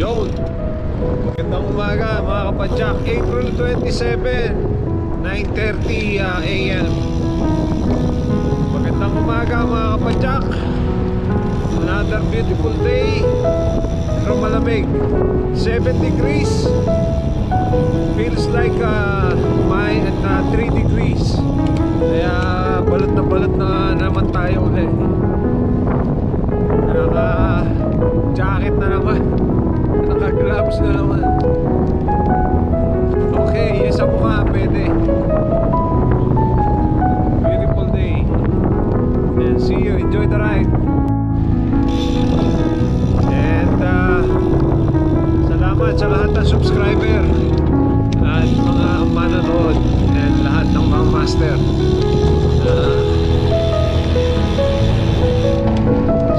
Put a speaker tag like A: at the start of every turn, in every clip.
A: Yun. Magandang umaga mga kapadyak. April 27, 9:30 AM. Magandang umaga mga kapadyak. Another beautiful day. Pero malamig. 7 degrees. Feels like 3 degrees. Kaya balot na naman tayo ulit. Naka-jacket na naman. Naka-gloves na naman. Okay, yung sa mukha pwede. Beautiful day. And see you. Enjoy the ride. And salamat sa lahat ng subscriber at mga manonood and lahat ng mga master.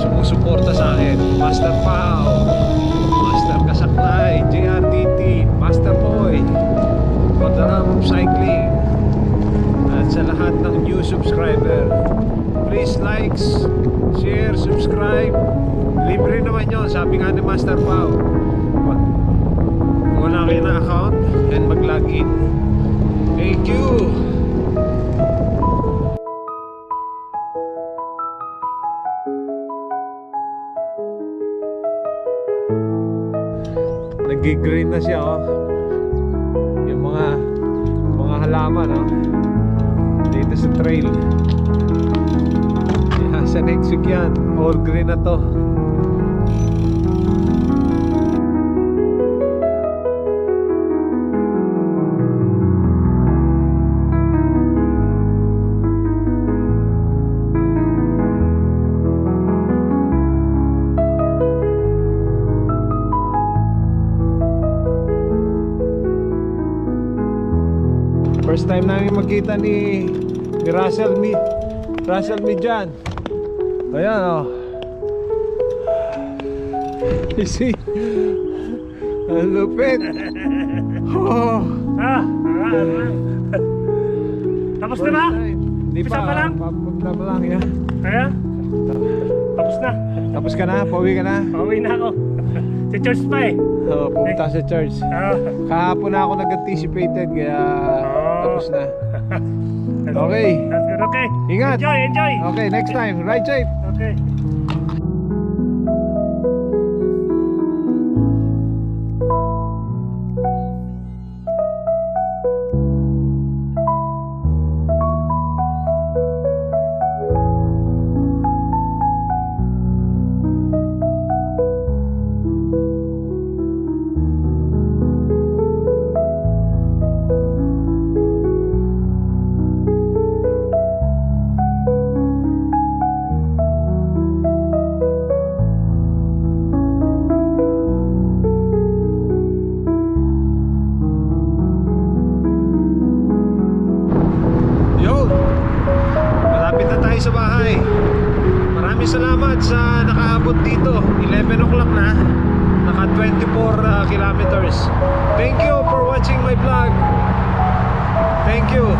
A: Sumusuporta sa akin. Master Pao, Master Kasaklay, JRTT, Master Boy, Rotterdam Cycling, at sa lahat ng new subscriber. Please likes, share, subscribe. Libre naman yun, sabi nga ni Master Pao. Kung wala kayo na account, then mag-login. Thank you. Nag-green na siya, oh. Yung mga halaman, oh. Dito sa trail. Yeah, sa next week yan, all green na to. First time namin magkita ni Russell Midjan. Ayan, oh. You see? Ang lupit. Oh.
B: Tapos na ba?
A: Hindi
B: Isa pa lang?
A: Papunta pa lang, yeah.
B: Kaya? Tapos na.
A: Tapos ka na? Pauwi ka na?
B: Pauwi na ako. Sa church pa eh.
A: Oo, pumunta sa church. Kahapon na ako nag-anticipated, kaya tapos na. Okay.
B: That's good. Okay.
A: Ingat.
B: Enjoy.
A: Okay, next time. Ride safe.
B: Okay. Sa bahay. Maraming salamat sa nakaabot dito. 11 o'clock na. Naka 24 kilometers. Thank you for watching my vlog. Thank you.